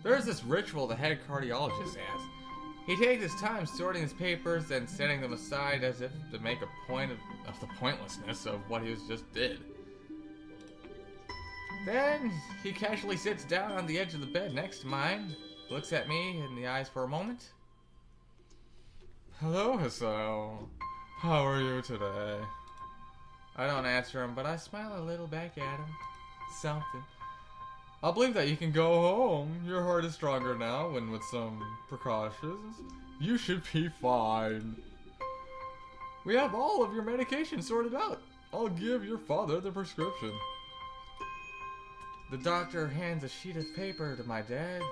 There's this ritual the head cardiologist has. He takes his time sorting his papers, then setting them aside as if to make a point of the pointlessness of what he just did. Then he casually sits down on the edge of the bed next to mine, looks at me in the eyes for a moment. Hello, Hasao. How are you today? I don't answer him, but I smile a little back at him. Something. I'll believe that you can go home. Your heart is stronger now, and with some precautions, you should be fine. We have all of your medication sorted out. I'll give your father the prescription. The doctor hands a sheet of paper to my dad,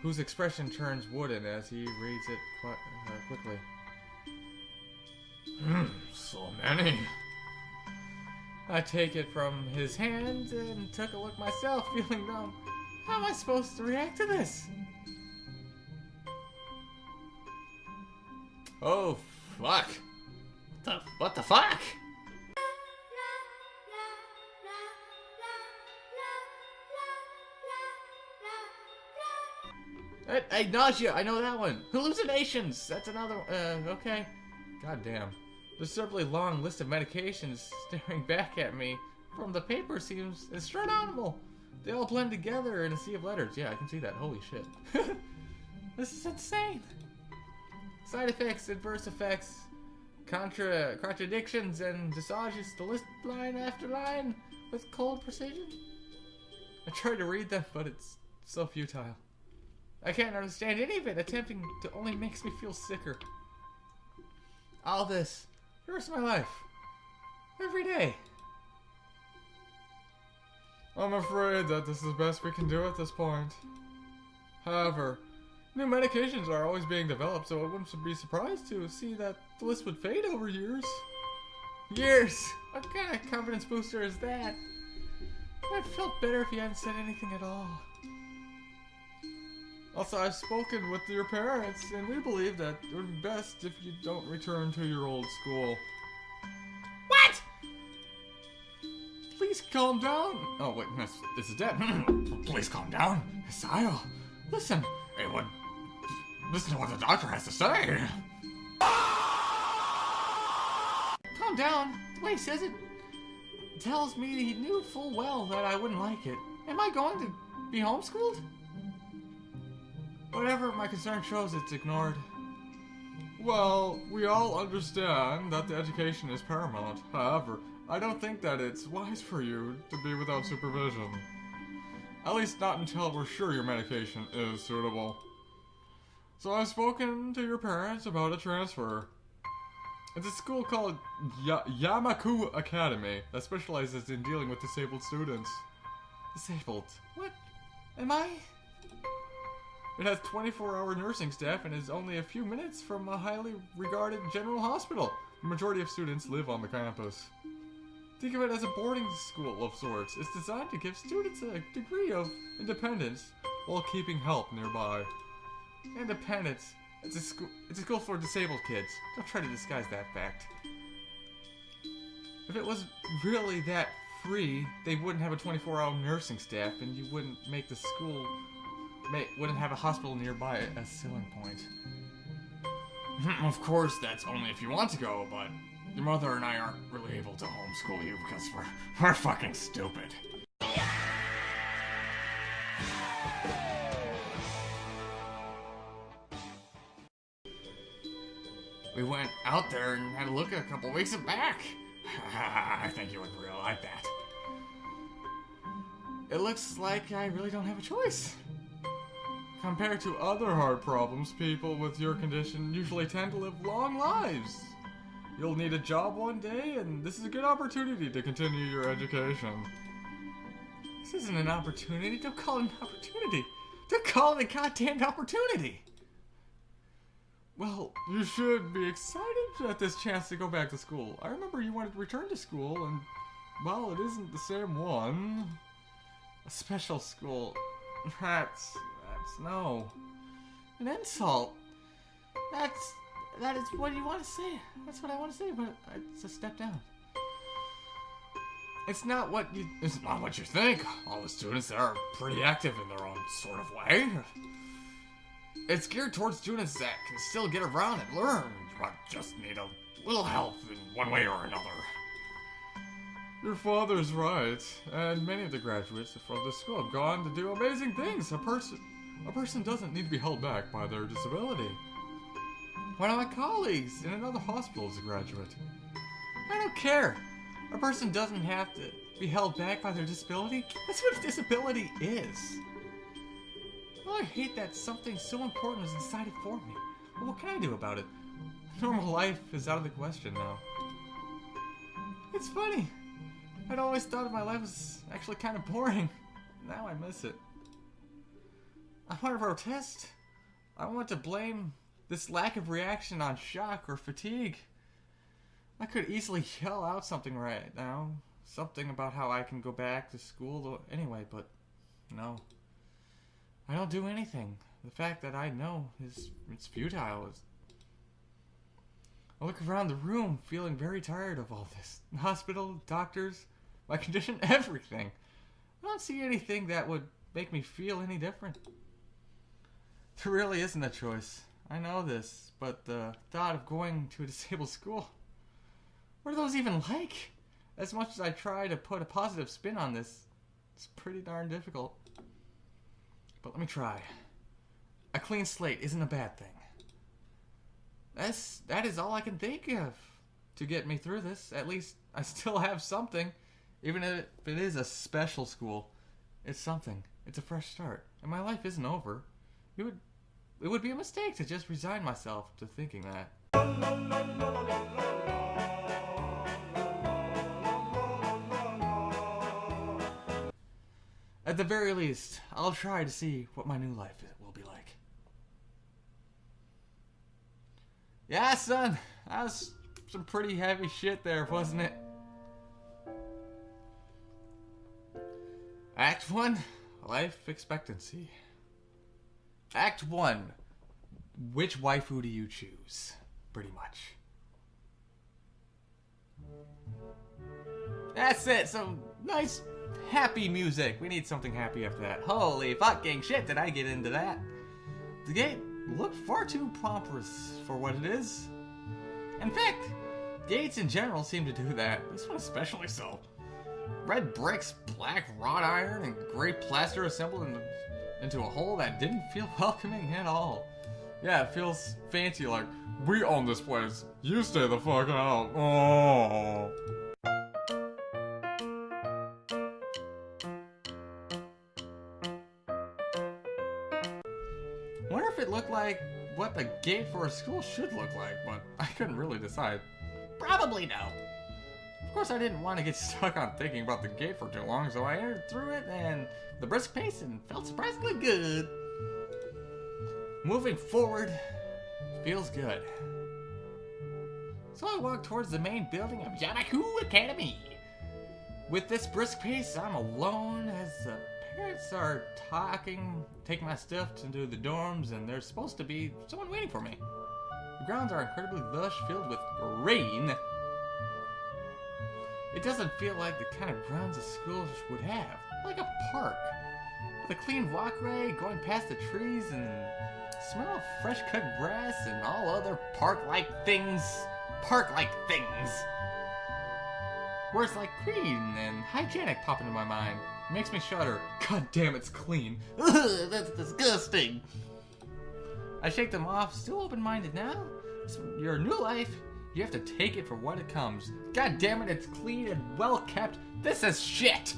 whose expression turns wooden as he reads it quickly. So many. I take it from his hand and took a look myself, feeling numb. How am I supposed to react to this? Oh, fuck. What the fuck? Hey, nausea, I know that one. Hallucinations, that's another one. Okay. Goddamn. The severely long list of medications staring back at me from the paper seems astronomical. They all blend together in a sea of letters. Yeah, I can see that. Holy shit. This is insane. Side effects, adverse effects, contradictions, and dossages to list line after line with cold precision. I tried to read them, but it's so futile. I can't understand any of it. Attempting to only makes me feel sicker. All this. The rest of my life. Every day. I'm afraid that this is the best we can do at this point. However, new medications are always being developed, so I wouldn't be surprised to see that the list would fade over years. Years? What kind of confidence booster is that? I'd felt better if you hadn't said anything at all. Also, I've spoken with your parents, and we believe that it would be best if you don't return to your old school. What? Please calm down. Oh, wait, this is Dad. Please calm down. Hasao, listen. Hey, listen to what the doctor has to say. Calm down. The way he says it tells me he knew full well that I wouldn't like it. Am I going to be homeschooled? Whatever my concern shows, it's ignored. Well, we all understand that the education is paramount. However, I don't think that it's wise for you to be without supervision. At least not until we're sure your medication is suitable. So I've spoken to your parents about a transfer. It's a school called Yamaku Academy that specializes in dealing with disabled students. Disabled? What? Am I? It has 24-hour nursing staff and is only a few minutes from a highly regarded general hospital. The majority of students live on the campus. Think of it as a boarding school of sorts. It's designed to give students a degree of independence while keeping help nearby. Independence. It's a school for disabled kids. Don't try to disguise that fact. If it was really that free, they wouldn't have a 24-hour nursing staff, and you wouldn't make the school wouldn't have a hospital nearby a selling point. Of course, that's only if you want to go, but your mother and I aren't really able to homeschool you because we're fucking stupid. We went out there and had a look at a couple weeks back. I think you would really like that. It looks like I really don't have a choice. Compared to other heart problems, people with your condition usually tend to live long lives. You'll need a job one day, and this is a good opportunity to continue your education. This isn't an opportunity. Don't call it an opportunity. Don't call it a goddamn opportunity. Well, you should be excited at this chance to go back to school. I remember you wanted to return to school, and, well, it isn't the same one. A special school. That's no. An insult. That is what you want to say. That's what I want to say, but it's a step down. It's not what you think. All the students there are pretty active in their own sort of way. It's geared towards students that can still get around and learn, but just need a little help in one way or another. Your father's right, and many of the graduates from the school have gone to do amazing things. A person doesn't need to be held back by their disability. One of my colleagues in another hospital is a graduate. I don't care. A person doesn't have to be held back by their disability. That's what disability is. Well, I hate that something so important is decided for me. Well, what can I do about it? Normal life is out of the question now. It's funny. I'd always thought my life was actually kind of boring. Now I miss it. I want to protest. I want to blame this lack of reaction on shock or fatigue. I could easily yell out something right now. Something about how I can go back to school anyway, but no. I don't do anything. The fact that I know it's futile. I look around the room feeling very tired of all this. The hospital, doctors, my condition, everything. I don't see anything that would make me feel any different. There really isn't a choice. I know this, but the thought of going to a disabled school, what are those even like? As much as I try to put a positive spin on this, it's pretty darn difficult. But let me try. A clean slate isn't a bad thing. That is all I can think of to get me through this. At least I still have something. Even if it is a special school, it's something. It's a fresh start. And my life isn't over. It would be a mistake to just resign myself to thinking that. At the very least, I'll try to see what my new life will be like. Yeah, son, that was some pretty heavy shit there, wasn't it? Act 1, life expectancy. Act 1, which waifu do you choose? Pretty much. That's it, some nice happy music. We need something happy after that. Holy fucking shit, did I get into that? The gate looked far too pompous for what it is. In fact, gates in general seem to do that. This one especially so. Red bricks, black wrought iron, and gray plaster assembled into a hole that didn't feel welcoming at all. Yeah, it feels fancy, like, we own this place. You stay the fuck out. Oh. Wonder if it looked like what the gate for a school should look like, but I couldn't really decide. Probably no. Of course, I didn't want to get stuck on thinking about the gate for too long, so I entered through it and the brisk pace and felt surprisingly good. Moving forward feels good. So I walked towards the main building of Yamaku Academy. With this brisk pace, I'm alone as the parents are taking my stuff into the dorms, and there's supposed to be someone waiting for me. The grounds are incredibly lush, filled with green. It doesn't feel like the kind of grounds a school would have, like a park. With a clean walkway going past the trees and smell of fresh cut grass and all other park-like things. Words like clean and hygienic pop into my mind. It makes me shudder. God damn, it's clean. Ugh, that's disgusting. I shake them off, still open-minded now. It's your new life. You have to take it for what it comes. God damn it, it's clean and well kept. This is shit!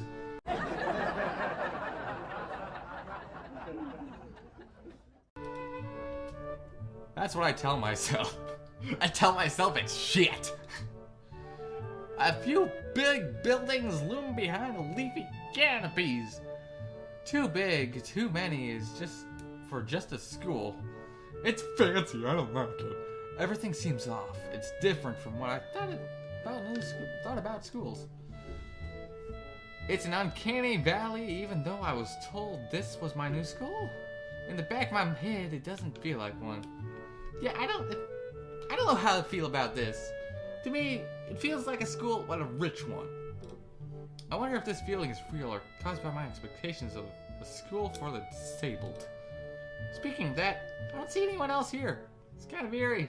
That's what I tell myself. I tell myself it's shit. A few big buildings loom behind the leafy canopies. Too big, too many is just a school. It's fancy, I don't like it. Everything seems off. It's different from what I thought about schools. It's an uncanny valley, even though I was told this was my new school. In the back of my head, it doesn't feel like one. Yeah, I don't know how to feel about this. To me, it feels like a school, but a rich one. I wonder if this feeling is real or caused by my expectations of a school for the disabled. Speaking of that, I don't see anyone else here. It's kind of eerie.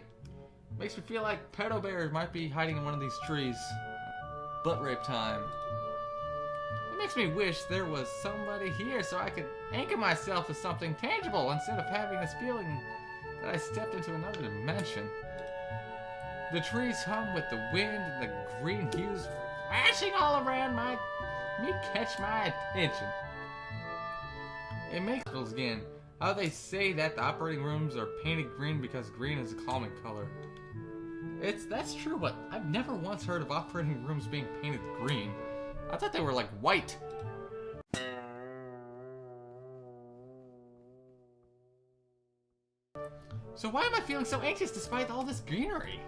Makes me feel like pedo bear might be hiding in one of these trees. Butt rape time. It makes me wish there was somebody here so I could anchor myself to something tangible instead of having this feeling that I stepped into another dimension. The trees hum with the wind and the green hues flashing all around me catch my attention. It makes me again how they say that the operating rooms are painted green because green is a calming color. That's true, but I've never once heard of operating rooms being painted green. I thought they were like white. So why am I feeling so anxious despite all this greenery?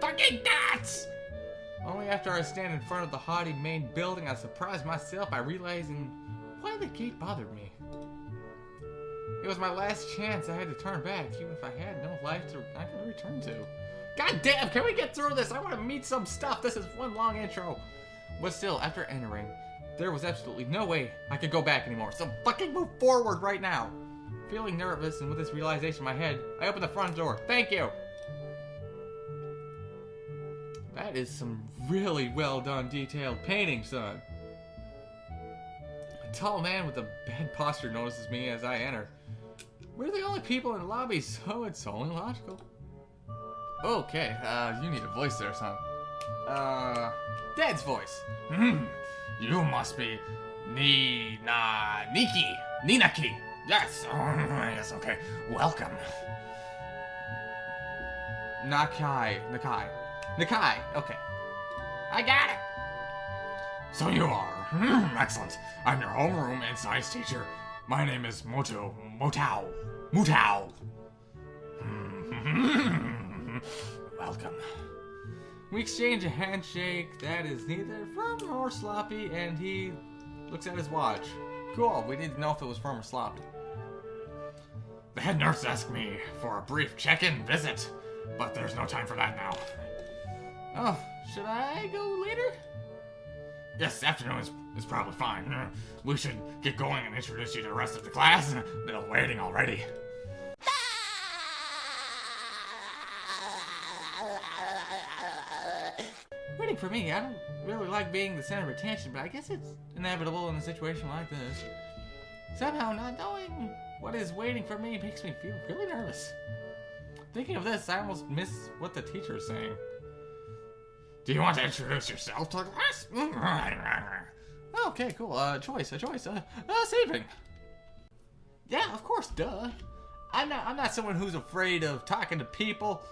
Fucking nuts! Only after I stand in front of the haughty main building, I surprise myself by realizing why the gate bothered me. It was my last chance. I had to turn back, even if I had no life I could return to. God damn, can we get through this? I want to meet some stuff. This is one long intro. But still, after entering, there was absolutely no way I could go back anymore. So fucking move forward right now. Feeling nervous and with this realization in my head, I opened the front door. Thank you. That is some really well done detailed painting, son. A tall man with a bad posture notices me as I enter. We're the only people in the lobby, so it's only logical. Okay, you need a voice there, son. Dad's voice. You must be Ninaki. Yes, yes, okay. Welcome. Nakai, okay. I got it. So you are. Excellent. I'm your homeroom and science teacher. My name is Mutao. Welcome. We exchange a handshake that is neither firm nor sloppy, and he looks at his watch. Cool, we need to know if it was firm or sloppy. The head nurse asked me for a brief check-in visit, but there's no time for that now. Oh, should I go later? Yes, afternoon is probably fine. We should get going and introduce you to the rest of the class. They're waiting already. Waiting for me. I don't really like being the center of attention, but I guess it's inevitable in a situation like this. Somehow not knowing what is waiting for me makes me feel really nervous. Thinking of this, I almost miss what the teacher is saying. Do you want to introduce yourself to the class? Okay, cool. A choice. Saving. Yeah, of course, duh. I'm not someone who's afraid of talking to people.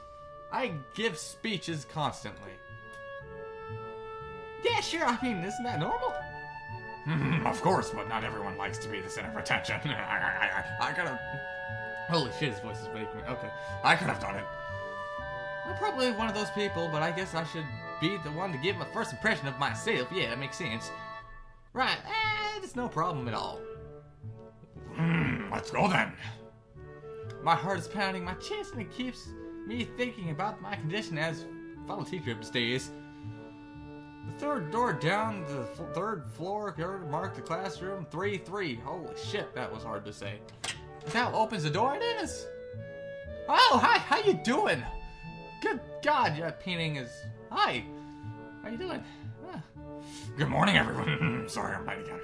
I give speeches constantly. Yeah, sure. I mean, isn't that normal? Of course, but not everyone likes to be the center of attention. I gotta... Holy shit, his voice is making me... Okay, I could have done it. I'm probably one of those people, but I guess I should be the one to give my first impression of myself. Yeah, that makes sense. Right, it's no problem at all. Let's go then. My heart is pounding my chest, and it keeps me thinking about my condition as fellow teacher upstairs. The third door down the third floor marked the classroom 3-3. Holy shit, that was hard to say. Now opens the door and it is. Oh, hi, how you doing? Good God, your painting is. Hi, how you doing? Good morning, everyone. Sorry, I'm late again.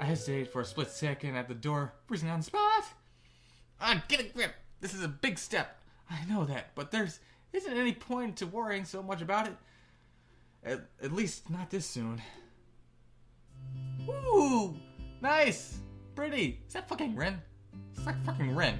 I hesitated for a split second at the door, freezing on the spot. Get a grip. This is a big step. I know that, but there's isn't any point to worrying so much about it. At least not this soon. Ooh, nice, pretty. Is that fucking Ren? It's like fucking Ren.